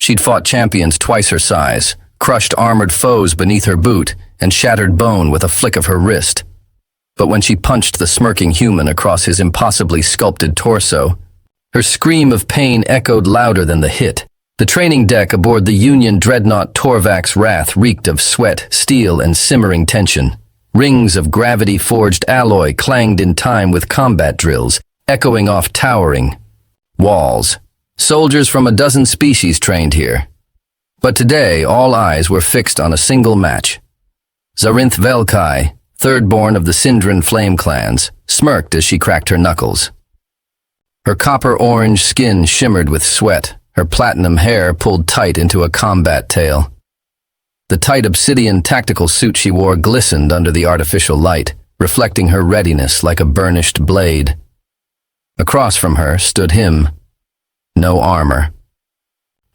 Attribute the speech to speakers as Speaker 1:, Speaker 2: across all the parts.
Speaker 1: She'd fought champions twice her size, crushed armored foes beneath her boot, and shattered bone with a flick of her wrist. But when she punched the smirking human across his impossibly sculpted torso, her scream of pain echoed louder than the hit. The training deck aboard the Union dreadnought Torvak's Wrath reeked of sweat, steel, and simmering tension. Rings of gravity-forged alloy clanged in time with combat drills, echoing off towering walls. Soldiers from a dozen species trained here. But today, all eyes were fixed on a single match. Zarinth Velkai, third-born of the Sindran flame clans, smirked as she cracked her knuckles. Her copper-orange skin shimmered with sweat, her platinum hair pulled tight into a combat tail. The tight obsidian tactical suit she wore glistened under the artificial light, reflecting her readiness like a burnished blade. Across from her stood him. No armor.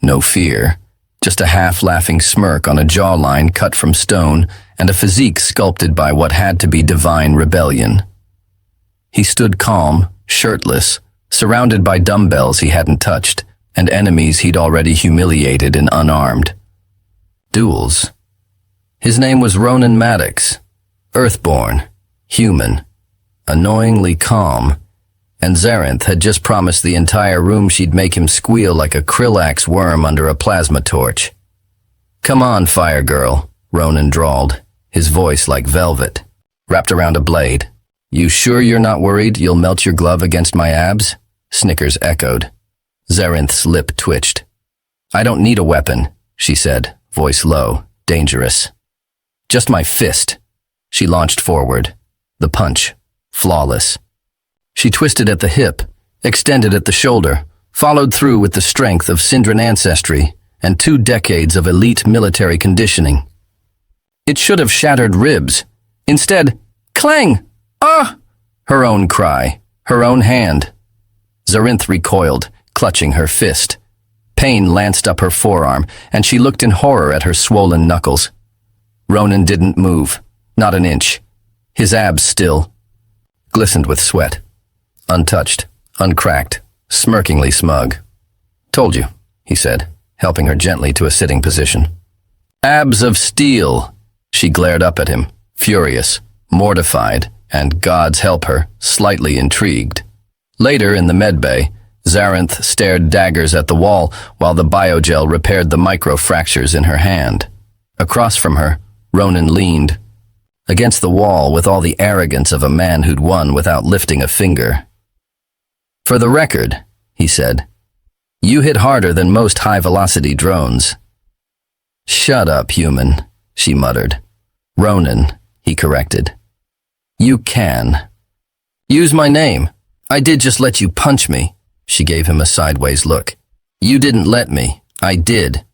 Speaker 1: No fear. Just a half-laughing smirk on a jawline cut from stone and a physique sculpted by what had to be divine rebellion. He stood calm, shirtless, surrounded by dumbbells he hadn't touched, and enemies he'd already humiliated and unarmed. Duels. His name was Ronan Maddox, Earthborn, human, annoyingly calm, and Zarinth had just promised the entire room she'd make him squeal like a krillax worm under a plasma torch. "Come on, fire girl," Ronan drawled, his voice like velvet, wrapped around a blade. "You sure you're not worried you'll melt your glove against my abs?" Snickers echoed. Zarinth's lip twitched. "I don't need a weapon," she said, voice low, dangerous. "Just my fist." She launched forward. The punch, flawless. She twisted at the hip, extended at the shoulder, followed through with the strength of Sindran ancestry and 2 decades of elite military conditioning. It should have shattered ribs. Instead, clang! Ah! Her own cry, her own hand. Zarinth recoiled, clutching her fist. Pain lanced up her forearm, and she looked in horror at her swollen knuckles. Ronan didn't move, not an inch. His abs still, glistened with sweat. Untouched, uncracked, smirkingly smug. "Told you," he said, helping her gently to a sitting position. "Abs of steel." She glared up at him, furious, mortified, and, God's help her, slightly intrigued. Later in the medbay, Zarinth stared daggers at the wall while the biogel repaired the micro-fractures in her hand. Across from her, Ronan leaned, against the wall with all the arrogance of a man who'd won without lifting a finger. "For the record," he said, "you hit harder than most high-velocity drones." "Shut up, human," she muttered. "Ronan," he corrected. "You can. Use my name. I did just let you punch me." She gave him a sideways look. "You didn't let me. I did.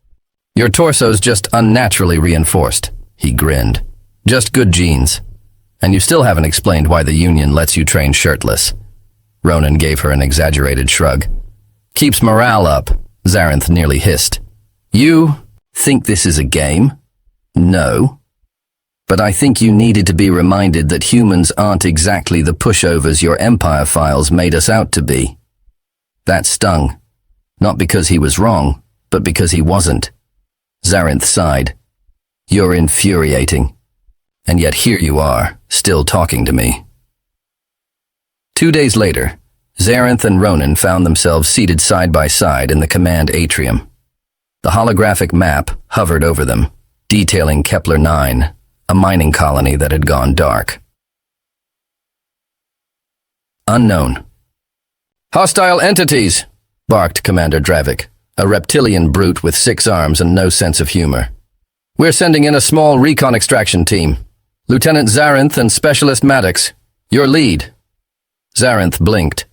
Speaker 1: Your torso's just unnaturally reinforced." He grinned. "Just good genes. And you still haven't explained why the Union lets you train shirtless." Ronan gave her an exaggerated shrug. "Keeps morale up," Zarinth nearly hissed. "You think this is a game?" "No. But I think you needed to be reminded that humans aren't exactly the pushovers your Empire files made us out to be." That stung. Not because he was wrong, but because he wasn't. Zarinth sighed. "You're infuriating. And yet here you are, still talking to me." 2 days later, Zarinth and Ronan found themselves seated side by side in the command atrium. The holographic map hovered over them, detailing Kepler 9, a mining colony that had gone dark. Unknown. "Hostile entities," barked Commander Dravik, a reptilian brute with 6 arms and no sense of humor. "We're sending in a small recon extraction team. Lieutenant Zarinth and Specialist Maddox, your lead." Zarinth blinked.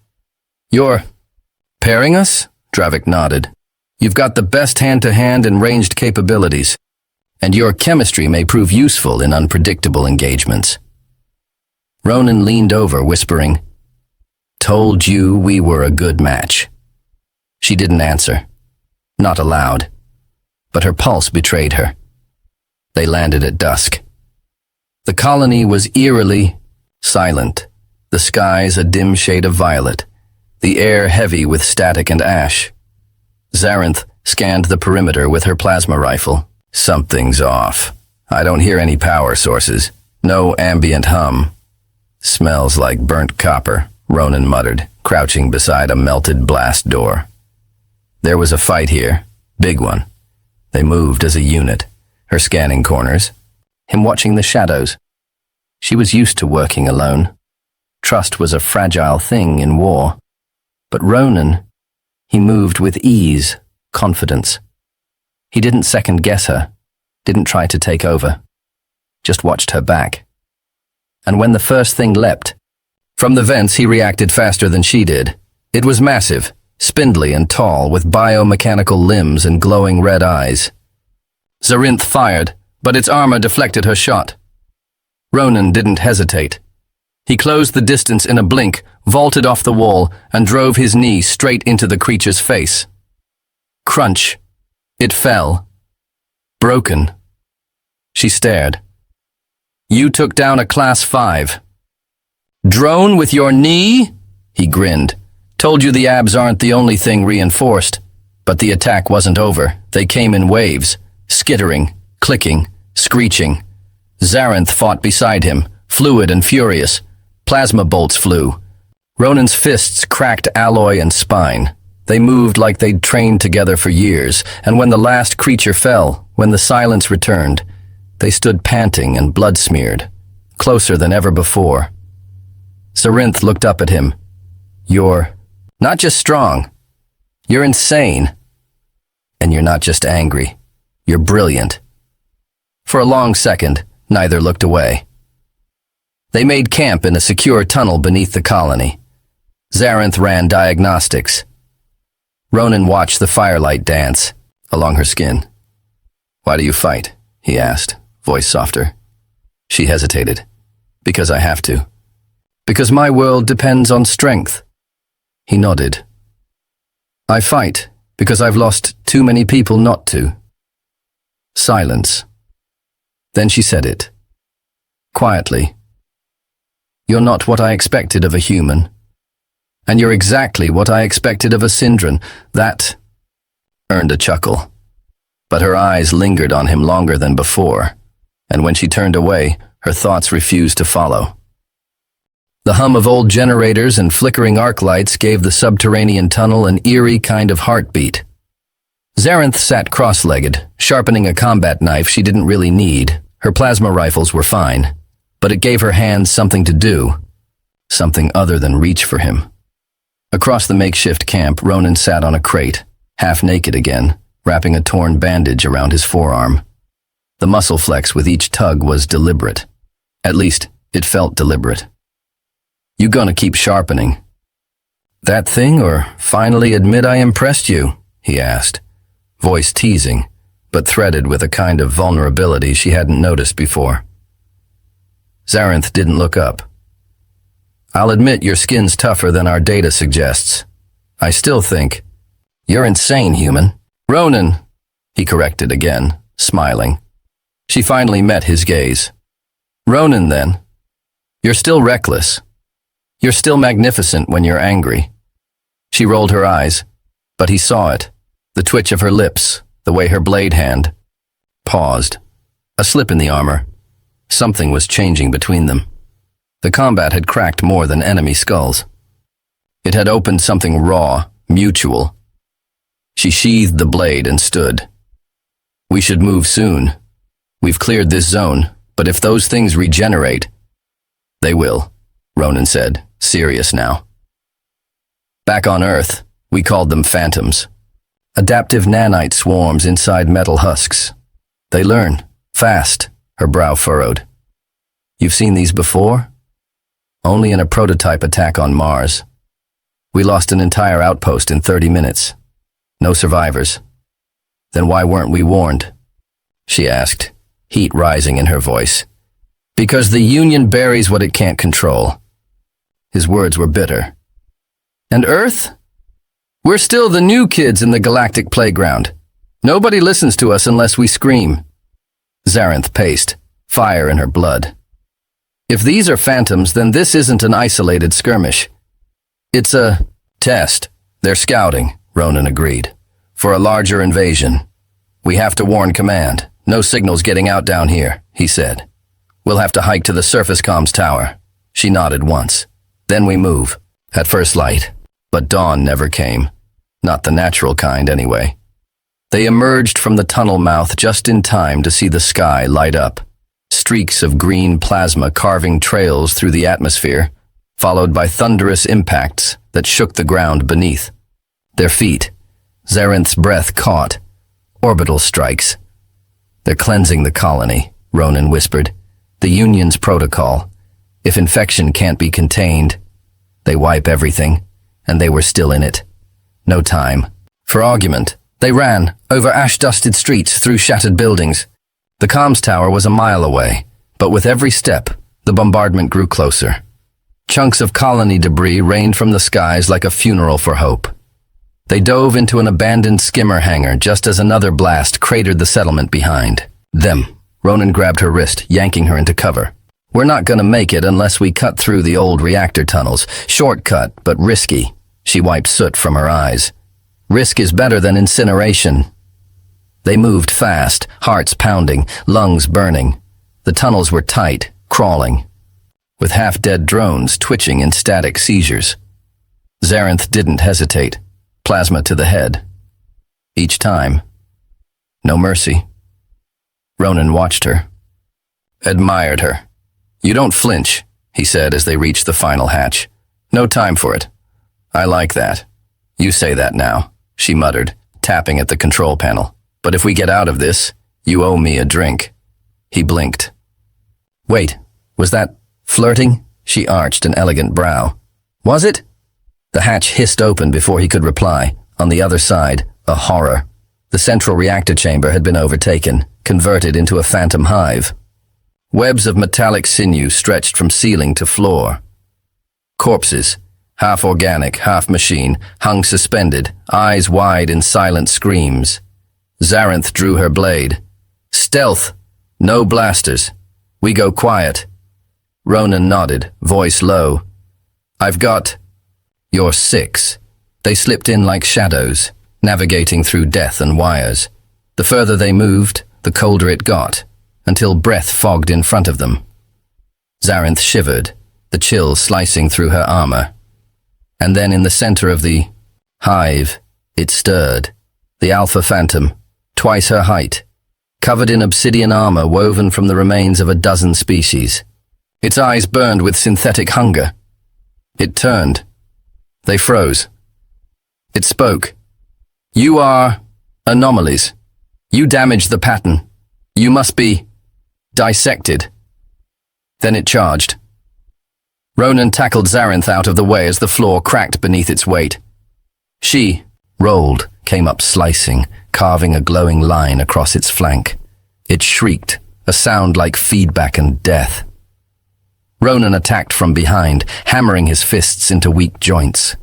Speaker 1: "You're pairing us?" Dravik nodded. "You've got the best hand-to-hand and ranged capabilities, and your chemistry may prove useful in unpredictable engagements." Ronan leaned over, whispering, "Told you we were a good match." She didn't answer. Not aloud. But her pulse betrayed her. They landed at dusk. The colony was eerily silent, the skies a dim shade of violet, the air heavy with static and ash. Zarinth scanned the perimeter with her plasma rifle. Something's off. I don't hear any power sources. No ambient hum. Smells like burnt copper, Ronan muttered, crouching beside a melted blast door. There was a fight here. Big one. They moved as a unit, her scanning corners, him watching the shadows. She was used to working alone. Trust was a fragile thing in war. But Ronan, he moved with ease, confidence. He didn't second-guess her, didn't try to take over. Just watched her back. And when the first thing leapt, from the vents he reacted faster than she did. It was massive, spindly and tall, with biomechanical limbs and glowing red eyes. Zarinth fired, but its armor deflected her shot. Ronan didn't hesitate. He closed the distance in a blink, vaulted off the wall, and drove his knee straight into the creature's face. Crunch. It fell. Broken. She stared. You took down a Class 5. Drone with your knee? He grinned. Told you the abs aren't the only thing reinforced. But the attack wasn't over. They came in waves, skittering, clicking, screeching. Zarinth fought beside him, fluid and furious. Plasma bolts flew. Ronan's fists cracked alloy and spine. They moved like they'd trained together for years, and when the last creature fell, when the silence returned, they stood panting and blood-smeared, closer than ever before. Zarinth looked up at him. You're not just strong. You're insane. And you're not just angry. You're brilliant. For a long second, neither looked away. They made camp in a secure tunnel beneath the colony. Zarinth ran diagnostics. Ronan watched the firelight dance along her skin. Why do you fight? He asked, voice softer. She hesitated. Because I have to. Because my world depends on strength. He nodded. I fight because I've lost too many people not to. Silence. Then she said it. Quietly. You're not what I expected of a human. And you're exactly what I expected of a Syndran. That earned a chuckle. But her eyes lingered on him longer than before, and when she turned away, her thoughts refused to follow. The hum of old generators and flickering arc lights gave the subterranean tunnel an eerie kind of heartbeat. Zarinth sat cross-legged, sharpening a combat knife she didn't really need. Her plasma rifles were fine, but it gave her hands something to do, something other than reach for him. Across the makeshift camp, Ronan sat on a crate, half naked again, wrapping a torn bandage around his forearm. The muscle flex with each tug was deliberate. At least, it felt deliberate. You gonna keep sharpening? That thing, or finally admit I impressed you? He asked, voice teasing, but threaded with a kind of vulnerability she hadn't noticed before. Zarinth didn't look up. I'll admit your skin's tougher than our data suggests. I still think, you're insane, human. Ronan, he corrected again, smiling. She finally met his gaze. Ronan, then. You're still reckless. You're still magnificent when you're angry. She rolled her eyes, but he saw it, the twitch of her lips, the way her blade hand paused. A slip in the armor. Something was changing between them. The combat had cracked more than enemy skulls. It had opened something raw, mutual. She sheathed the blade and stood. We should move soon. We've cleared this zone, but if those things regenerate, they will, Ronan said, serious now. Back on Earth, we called them phantoms. Adaptive nanite swarms inside metal husks. They learn, fast, her brow furrowed. You've seen these before? Only in a prototype attack on Mars. We lost an entire outpost in 30 minutes. No survivors. Then why weren't we warned? She asked, heat rising in her voice. Because the Union buries what it can't control. His words were bitter. And Earth? We're still the new kids in the galactic playground. Nobody listens to us unless we scream. Zarinth paced, fire in her blood. If these are phantoms, then this isn't an isolated skirmish. It's a test. They're scouting, Ronan agreed. for a larger invasion. We have to warn command. No signals getting out down here, he said. We'll have to hike to the surface comms tower. She nodded once. Then we move. At first light. But dawn never came. Not the natural kind, anyway. They emerged from the tunnel mouth just in time to see the sky light up. Streaks of green plasma carving trails through the atmosphere, followed by thunderous impacts that shook the ground beneath. Their feet. Zarinth's breath caught. Orbital strikes. They're cleansing the colony, Ronan whispered. The Union's protocol. If infection can't be contained, they wipe everything, and they were still in it. No time. For argument, they ran, over ash-dusted streets, through shattered buildings. The comms tower was a mile away, but with every step, the bombardment grew closer. Chunks of colony debris rained from the skies like a funeral for hope. They dove into an abandoned skimmer hangar just as another blast cratered the settlement behind them. Ronan grabbed her wrist, yanking her into cover. We're not gonna make it unless we cut through the old reactor tunnels. Shortcut, but risky. She wiped soot from her eyes. Risk is better than incineration. They moved fast, hearts pounding, lungs burning. The tunnels were tight, crawling, with half-dead drones twitching in static seizures. Zarinth didn't hesitate. Plasma to the head. Each time. No mercy. Ronan watched her. Admired her. You don't flinch, he said as they reached the final hatch. No time for it. I like that. You say that now, she muttered, tapping at the control panel. But if we get out of this, you owe me a drink. He blinked. Wait, was that flirting? She arched an elegant brow. Was it? The hatch hissed open before he could reply. On the other side, a horror. The central reactor chamber had been overtaken, converted into a phantom hive. Webs of metallic sinew stretched from ceiling to floor. Corpses, half organic, half machine, hung suspended, eyes wide in silent screams. Zarinth drew her blade. Stealth! No blasters. We go quiet. Ronan nodded, voice low. I've got... You're 6. They slipped in like shadows, navigating through death and wires. The further they moved, the colder it got, until breath fogged in front of them. Zarinth shivered, the chill slicing through her armor. And then in the center of the hive, it stirred. The Alpha Phantom, twice her height, covered in obsidian armor woven from the remains of a dozen species. Its eyes burned with synthetic hunger. It turned. They froze. It spoke. You are anomalies. You damaged the pattern. You must be dissected. Then it charged. Ronan tackled Zarinth out of the way as the floor cracked beneath its weight. She rolled, came up slicing, carving a glowing line across its flank. It shrieked, a sound like feedback and death. Ronan attacked from behind, hammering his fists into weak joints.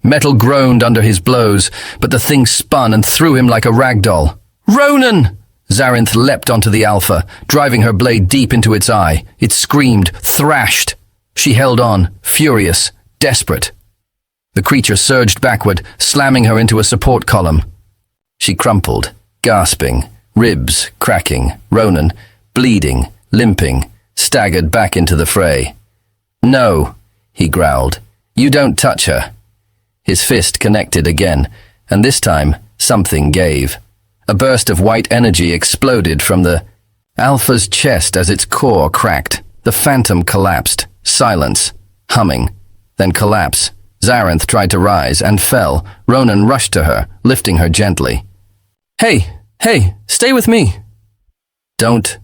Speaker 1: Metal groaned under his blows, but the thing spun and threw him like a rag doll. Ronan! Zarinth leapt onto the Alpha, driving her blade deep into its eye. It screamed, thrashed. She held on, furious, desperate. The creature surged backward, slamming her into a support column. She crumpled, gasping, ribs cracking. Ronan, bleeding, limping, staggered back into the fray. No, he growled. You don't touch her. His fist connected again, and this time something gave. A burst of white energy exploded from the Alpha's chest as its core cracked. The Phantom collapsed. Silence. Humming. Then collapse. Zarinth tried to rise and fell. Ronan rushed to her, lifting her gently. Hey, stay with me. Don't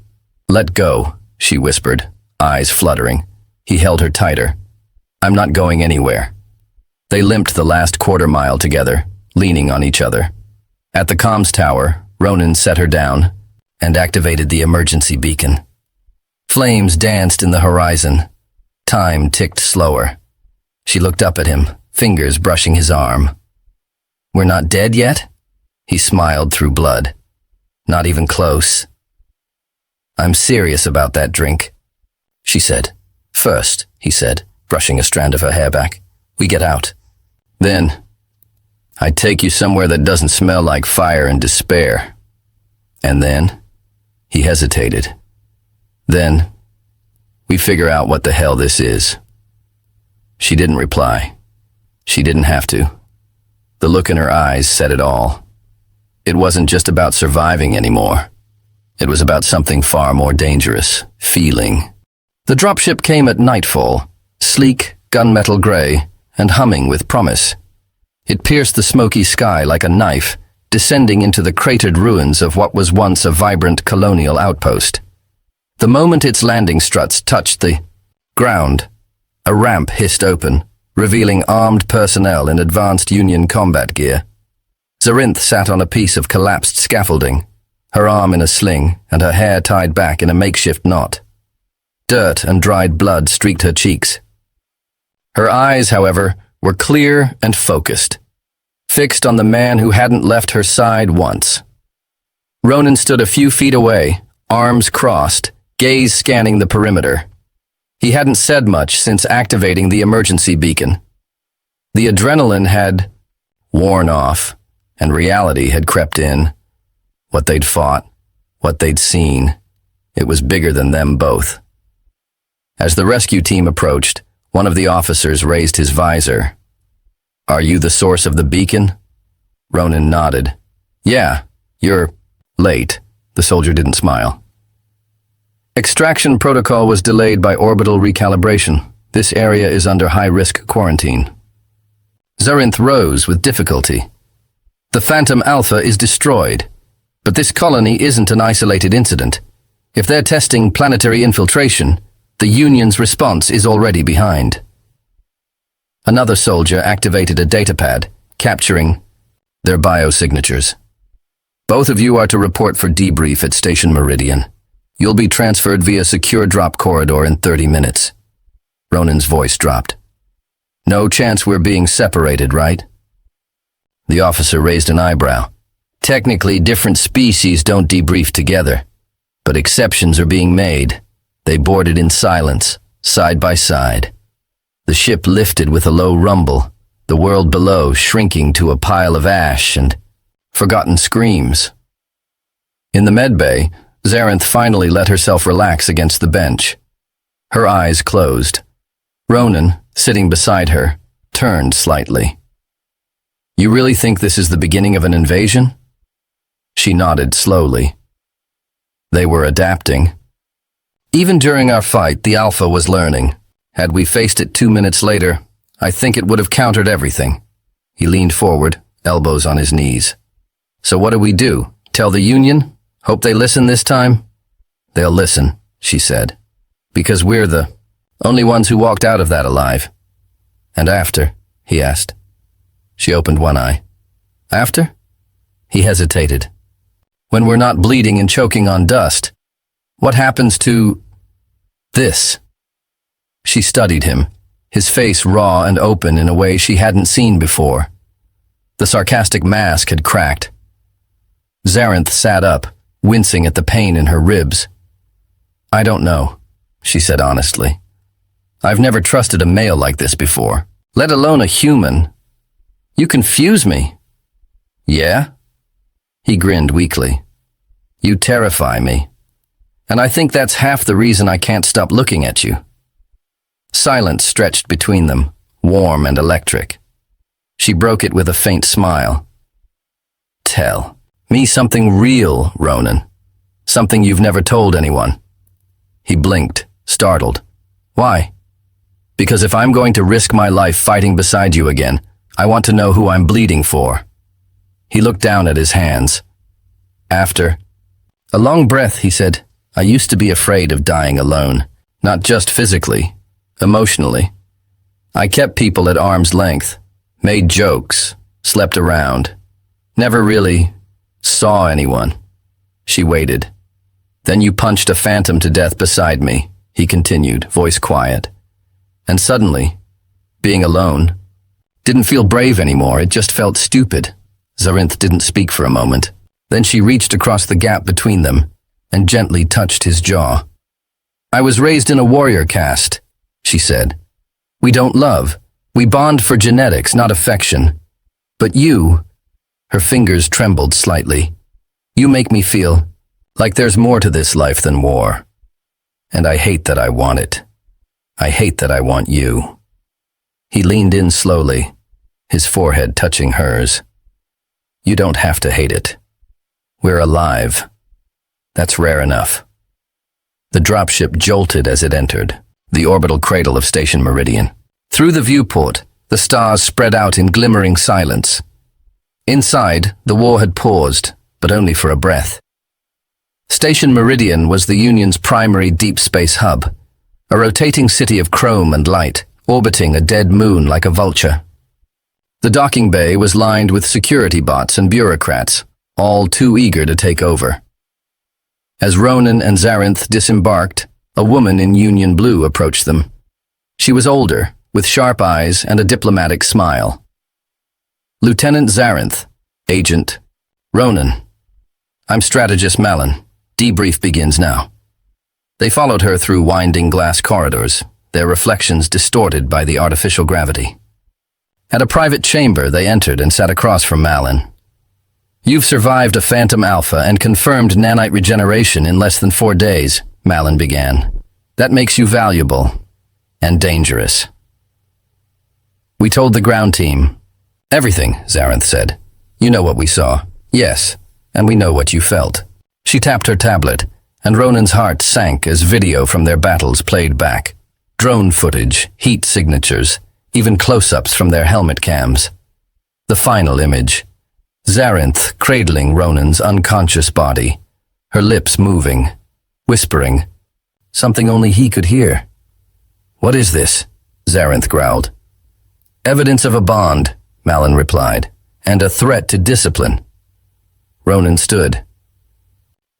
Speaker 1: let go, she whispered, eyes fluttering. He held her tighter. I'm not going anywhere. They limped the last quarter mile together, leaning on each other. At the comms tower, Ronan set her down and activated the emergency beacon. Flames danced in the horizon. Time ticked slower. She looked up at him, fingers brushing his arm. We're not dead yet? He smiled through blood. Not even close. I'm serious about that drink, she said. First, he said, brushing a strand of her hair back, we get out. Then, I'd take you somewhere that doesn't smell like fire and despair. And then, he hesitated. Then, we figure out what the hell this is. She didn't reply. She didn't have to. The look in her eyes said it all. It wasn't just about surviving anymore. It was about something far more dangerous, feeling. The dropship came at nightfall, sleek, gunmetal gray, and humming with promise. It pierced the smoky sky like a knife, descending into the cratered ruins of what was once a vibrant colonial outpost. The moment its landing struts touched the ground, a ramp hissed open, revealing armed personnel in advanced Union combat gear. Zarinth sat on a piece of collapsed scaffolding, her arm in a sling and her hair tied back in a makeshift knot. Dirt and dried blood streaked her cheeks. Her eyes, however, were clear and focused, fixed on the man who hadn't left her side once. Ronan stood a few feet away, arms crossed, gaze scanning the perimeter. He hadn't said much since activating the emergency beacon. The adrenaline had worn off, and reality had crept in. What they'd fought, what they'd seen, it was bigger than them both. As the rescue team approached, one of the officers raised his visor. "Are you the source of the beacon?" Ronan nodded. "Yeah, you're late." The soldier didn't smile. "Extraction protocol was delayed by orbital recalibration. This area is under high-risk quarantine." Zarinth rose with difficulty. "The Phantom Alpha is destroyed, but this colony isn't an isolated incident. If they're testing planetary infiltration, the Union's response is already behind." Another soldier activated a datapad, capturing their biosignatures. "Both of you are to report for debrief at Station Meridian. You'll be transferred via secure drop corridor in 30 minutes. Ronan's voice dropped. "No chance we're being separated, right?" The officer raised an eyebrow. "Technically, different species don't debrief together, but exceptions are being made." They boarded in silence, side by side. The ship lifted with a low rumble, the world below shrinking to a pile of ash and forgotten screams. In the medbay, Zarinth finally let herself relax against the bench. Her eyes closed. Ronan, sitting beside her, turned slightly. "You really think this is the beginning of an invasion?" She nodded slowly. They were adapting. Even during our fight, the Alpha was learning. Had we faced it 2 minutes later, I think it would have countered everything. He leaned forward, elbows on his knees. "So what do we do? Tell the Union? Hope they listen this time?" "They'll listen," she said, "because we're the only ones who walked out of that alive." "And after?" he asked. She opened one eye. "After?" He hesitated. "When we're not bleeding and choking on dust, what happens to this?" She studied him, his face raw and open in a way she hadn't seen before. The sarcastic mask had cracked. Zarinth sat up, wincing at the pain in her ribs. "I don't know," she said honestly. "I've never trusted a male like this before, let alone a human. You confuse me." "Yeah?" He grinned weakly. "You terrify me. And I think that's half the reason I can't stop looking at you." Silence stretched between them, warm and electric. She broke it with a faint smile. "Tell me something real, Ronan. Something you've never told anyone." He blinked, startled. "Why?" "Because if I'm going to risk my life fighting beside you again, I want to know who I'm bleeding for." He looked down at his hands. After a long breath, he said, "I used to be afraid of dying alone, not just physically, emotionally. I kept people at arm's length, made jokes, slept around, never really saw anyone." She waited. "Then you punched a phantom to death beside me," he continued, voice quiet. "And suddenly, being alone, didn't feel brave anymore, it just felt stupid." Zarinth didn't speak for a moment. Then she reached across the gap between them and gently touched his jaw. "I was raised in a warrior caste," she said. "We don't love. We bond for genetics, not affection. But you, her fingers trembled slightly, you make me feel like there's more to this life than war. And I hate that I want it. I hate that I want you. He leaned in slowly, his forehead touching hers. You don't have to hate it. We're alive. That's rare enough. The dropship jolted as it entered, the orbital cradle of Station Meridian. Through the viewport, the stars spread out in glimmering silence. Inside, the war had paused, but only for a breath. Station Meridian was the Union's primary deep space hub, a rotating city of chrome and light, orbiting a dead moon like a vulture. The docking bay was lined with security bots and bureaucrats, all too eager to take over. As Ronan and Zarinth disembarked, a woman in Union blue approached them. She was older, with sharp eyes and a diplomatic smile. Lieutenant Zarinth, Agent Ronan. I'm Strategist Malin. Debrief begins now. They followed her through winding glass corridors, their reflections distorted by the artificial gravity. At a private chamber, they entered and sat across from Malin. You've survived a Phantom Alpha and confirmed nanite regeneration in less than 4 days, Malin began. That makes you valuable and dangerous. We told the ground team. Everything, Zarinth said. You know what we saw. Yes, and we know what you felt. She tapped her tablet, and Ronan's heart sank as video from their battles played back. Drone footage, heat signatures, even close-ups from their helmet cams. The final image. Zarinth cradling Ronan's unconscious body, her lips moving, whispering, something only he could hear. What is this? Zarinth growled. Evidence of a bond, Malin replied, and a threat to discipline. Ronan stood.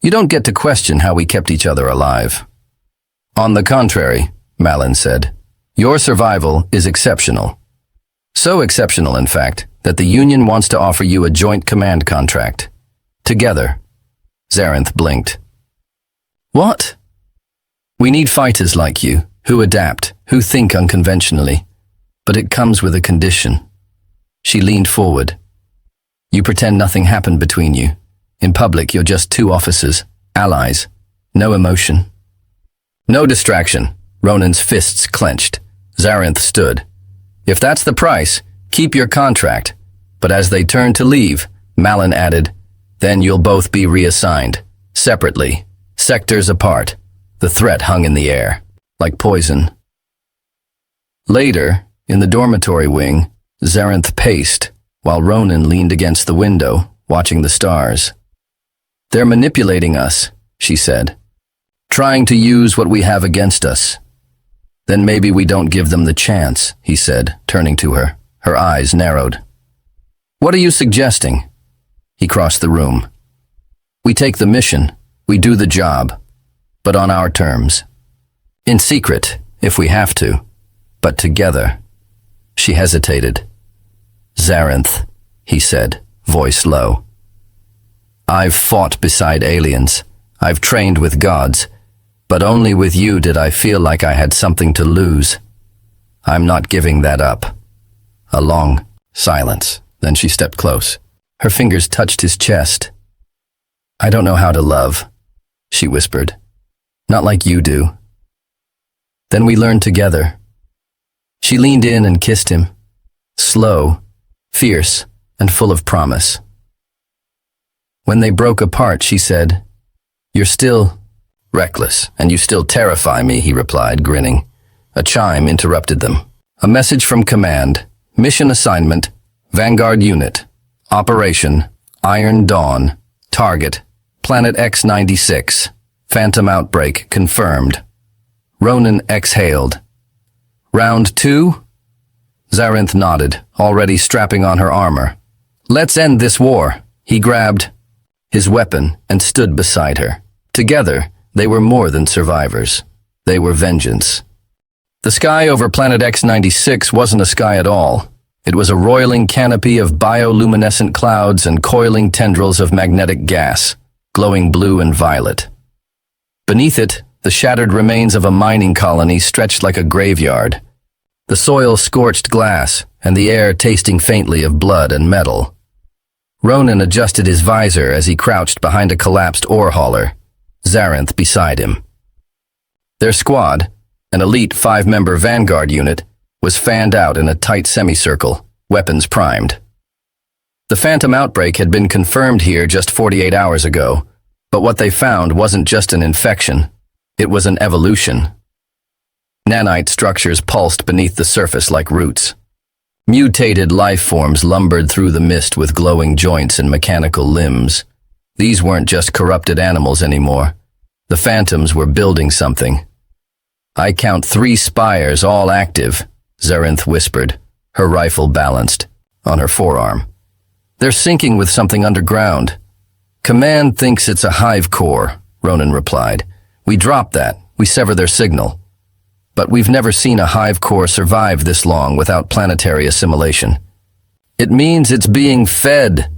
Speaker 1: You don't get to question how we kept each other alive. On the contrary, Malin said, your survival is exceptional. So exceptional, in fact, that the Union wants to offer you a joint command contract. Together. Zarinth blinked. What? We need fighters like you, who adapt, who think unconventionally. But it comes with a condition. She leaned forward. You pretend nothing happened between you. In public, you're just 2 officers, allies. No emotion. No distraction. Ronan's fists clenched. Zarinth stood. If that's the price, keep your contract. But as they turned to leave, Malin added, then you'll both be reassigned. Separately. Sectors apart. The threat hung in the air. Like poison. Later, in the dormitory wing, Zarinth paced, while Ronan leaned against the window, watching the stars. They're manipulating us, she said. Trying to use what we have against us. Then maybe we don't give them the chance, he said, turning to her. Her eyes narrowed. What are you suggesting? He crossed the room. We take the mission, we do the job, but on our terms. In secret, if we have to, but together. She hesitated. Zarinth, he said, voice low. I've fought beside aliens. I've trained with gods. But only with you did I feel like I had something to lose. I'm not giving that up. A long silence. Then she stepped close. Her fingers touched his chest. I don't know how to love, she whispered. Not like you do. Then we learned together. She leaned in and kissed him. Slow, fierce, and full of promise. When they broke apart, she said, You're still reckless, and you still terrify me, he replied, grinning. A chime interrupted them. A message from command. Mission assignment. Vanguard unit. Operation. Iron Dawn. Target. Planet X-96. Phantom outbreak confirmed. Ronan exhaled. Round 2? Zarinth nodded, already strapping on her armor. Let's end this war. He grabbed his weapon and stood beside her. Together, they were more than survivors. They were vengeance. The sky over Planet X-96 wasn't a sky at all. It was a roiling canopy of bioluminescent clouds and coiling tendrils of magnetic gas, glowing blue and violet. Beneath it, the shattered remains of a mining colony stretched like a graveyard. the soil scorched glass and the air tasting faintly of blood and metal. Ronan adjusted his visor as he crouched behind a collapsed ore hauler, Zarinth beside him. Their squad, an elite 5-member vanguard unit, was fanned out in a tight semicircle, weapons primed. The phantom outbreak had been confirmed here just 48 hours ago, but what they found wasn't just an infection, it was an evolution. Nanite structures pulsed beneath the surface like roots. Mutated life forms lumbered through the mist with glowing joints and mechanical limbs. These weren't just corrupted animals anymore. The phantoms were building something. "I count 3 spires, all active," Zarinth whispered, her rifle balanced on her forearm. "They're syncing with something underground." "Command thinks it's a hive core," Ronan replied. "We drop that, we sever their signal. But we've never seen a hive core survive this long without planetary assimilation. It means it's being fed."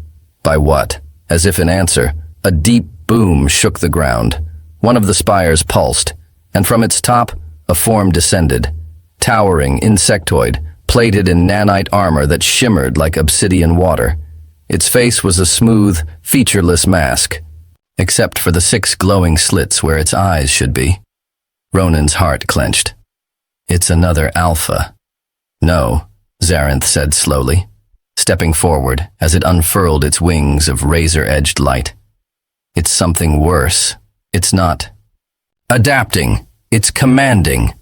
Speaker 1: "By what?" As if in answer, a deep boom shook the ground. One of the spires pulsed, and from its top, a form descended. Towering, insectoid, plated in nanite armor that shimmered like obsidian water. Its face was a smooth, featureless mask, except for the 6 glowing slits where its eyes should be. Ronan's heart clenched. "It's another alpha." "No," Zarinth said slowly, stepping forward as it unfurled its wings of razor-edged light. "It's something worse. It's not adapting, it's commanding."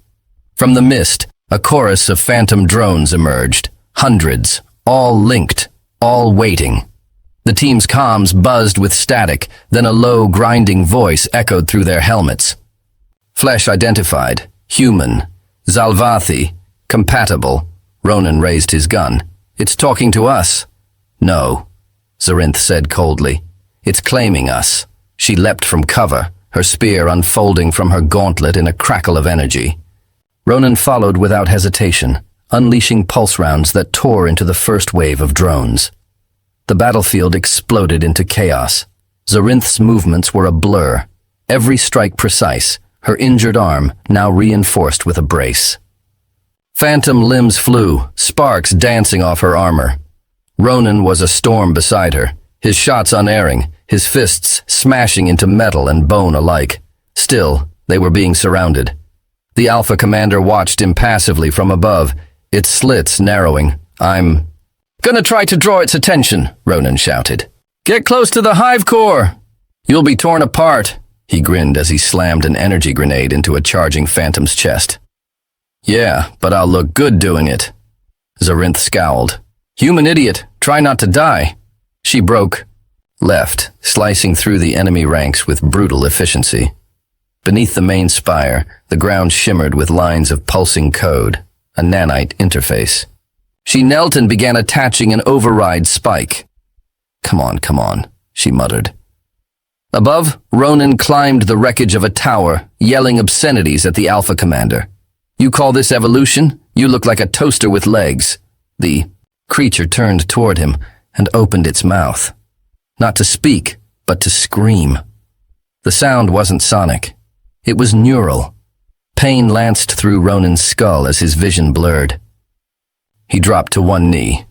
Speaker 1: From the mist, a chorus of phantom drones emerged, hundreds, all linked, all waiting. The team's comms buzzed with static, then a low, grinding voice echoed through their helmets. "Flesh identified, human, Zalvathi, compatible." Ronan raised his gun. "It's talking to us." "No," Zarinth said coldly. "It's claiming us." She leapt from cover, her spear unfolding from her gauntlet in a crackle of energy. Ronan followed without hesitation, unleashing pulse rounds that tore into the first wave of drones. The battlefield exploded into chaos. Zarinth's movements were a blur, every strike precise, her injured arm now reinforced with a brace. Phantom limbs flew, sparks dancing off her armor. Ronan was a storm beside her, his shots unerring, his fists smashing into metal and bone alike. Still, they were being surrounded. The Alpha Commander watched impassively from above, its slits narrowing. "I'm gonna try to draw its attention," Ronan shouted. "Get close to the hive core! You'll be torn apart," he grinned as he slammed an energy grenade into a charging phantom's chest. "Yeah, but I'll look good doing it." Zarinth scowled. "Human idiot, try not to die." She broke left, slicing through the enemy ranks with brutal efficiency. Beneath the main spire, the ground shimmered with lines of pulsing code, a nanite interface. She knelt and began attaching an override spike. Come on," she muttered. Above, Ronan climbed the wreckage of a tower, yelling obscenities at the Alpha Commander. "You call this evolution? You look like a toaster with legs." The creature turned toward him and opened its mouth. Not to speak, but to scream. The sound wasn't sonic. It was neural. Pain lanced through Ronan's skull as his vision blurred. He dropped to one knee.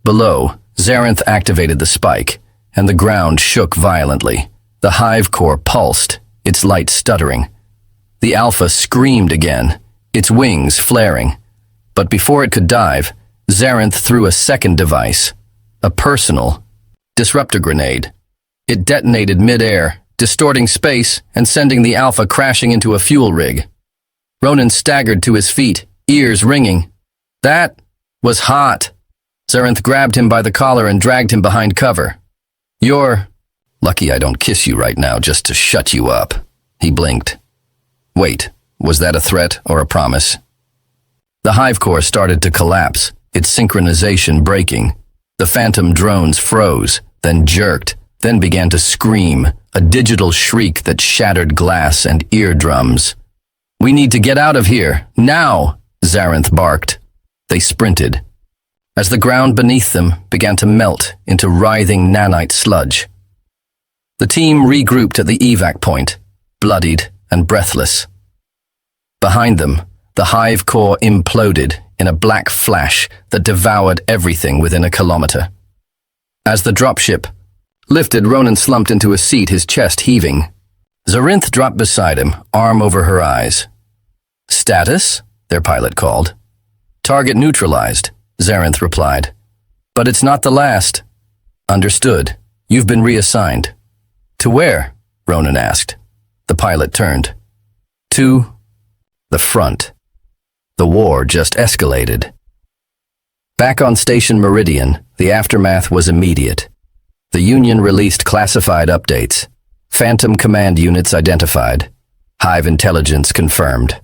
Speaker 1: Below, Zarinth activated the spike, and the ground shook violently. The hive core pulsed, its light stuttering. The Alpha screamed again, its wings flaring. But before it could dive, Zarinth threw a second device, a personal disruptor grenade. It detonated mid-air, distorting space and sending the Alpha crashing into a fuel rig. Ronan staggered to his feet, ears ringing. "That was hot." Zarinth grabbed him by the collar and dragged him behind cover. "You're lucky I don't kiss you right now just to shut you up." He blinked. Wait, was that a threat or a promise? The hive core started to collapse, its synchronization breaking. The phantom drones froze, then jerked, then began to scream, a digital shriek that shattered glass and eardrums. "We need to get out of here, now!" Zarinth barked. They sprinted, as the ground beneath them began to melt into writhing nanite sludge. The team regrouped at the evac point, bloodied and breathless. Behind them, the hive core imploded, in a black flash that devoured everything within a kilometer. As the dropship lifted, Ronan slumped into a seat, his chest heaving. Zarinth dropped beside him, arm over her eyes. "Status?" their pilot called. "Target neutralized," Zarinth replied. "But it's not the last." "Understood. You've been reassigned." "To where?" Ronan asked. The pilot turned. "To the front." The war just escalated. Back on Station Meridian, the aftermath was immediate. The Union released classified updates. Phantom command units identified. Hive intelligence confirmed.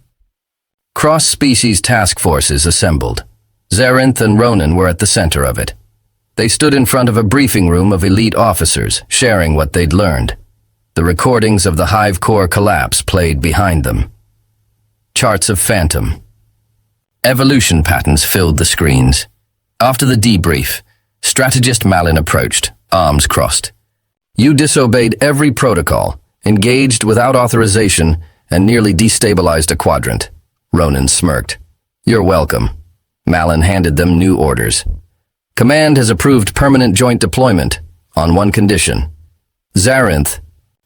Speaker 1: Cross-species task forces assembled. Zarinth and Ronan were at the center of it. They stood in front of a briefing room of elite officers, sharing what they'd learned. The recordings of the Hive core collapse played behind them. Charts of Phantom. Evolution patterns filled the screens. After the debrief, strategist Malin approached, arms crossed. "You disobeyed every protocol, engaged without authorization, and nearly destabilized a quadrant." Ronan smirked. "You're welcome." Malin handed them new orders. "Command has approved permanent joint deployment, on one condition." Zarinth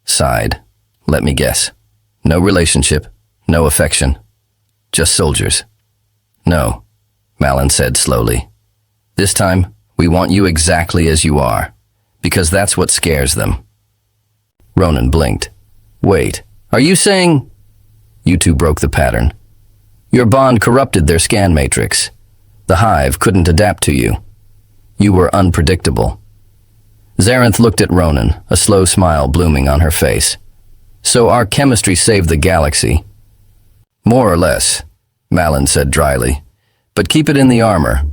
Speaker 1: sighed. "Let me guess. No relationship, no affection. Just soldiers." "No," Malin said slowly. "This time, we want you exactly as you are, because that's what scares them." Ronan blinked. "Wait, are you saying—" "You two broke the pattern. Your bond corrupted their scan matrix. The Hive couldn't adapt to you. You were unpredictable." Zarinth looked at Ronan, a slow smile blooming on her face. "So our chemistry saved the galaxy?" "More or less," Malin said dryly. "But keep it in the armor."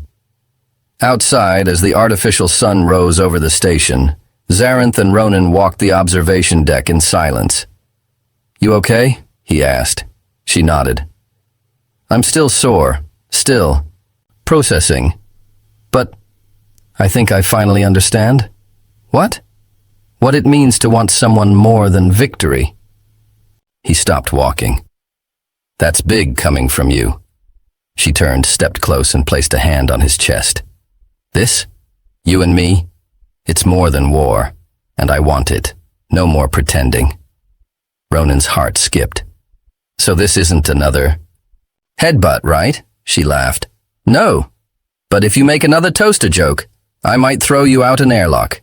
Speaker 1: Outside, as the artificial sun rose over the station, Zarinth and Ronan walked the observation deck in silence. "You okay?" he asked. She nodded. "I'm still sore. Still. Processing. But I think I finally understand." "What?" "What it means to want someone more than victory." He stopped walking. "That's big coming from you." She turned, stepped close, and placed a hand on his chest. "This? You and me? It's more than war, and I want it. No more pretending." Ronan's heart skipped. "So this isn't another headbutt, right?" She laughed. "No, but if you make another toaster joke, I might throw you out an airlock."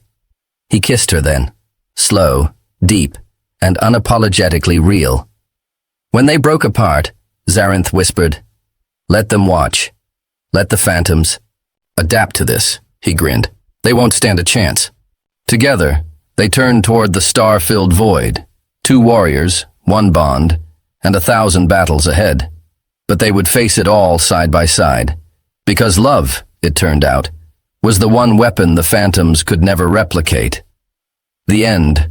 Speaker 1: He kissed her then, slow, deep, and unapologetically real. When they broke apart, Zarinth whispered, "Let them watch. Let the Phantoms adapt to this," he grinned. "They won't stand a chance." Together, they turned toward the star-filled void. 2 warriors, 1 bond, and 1,000 battles ahead. But they would face it all side by side. Because love, it turned out, was the one weapon the Phantoms could never replicate. The end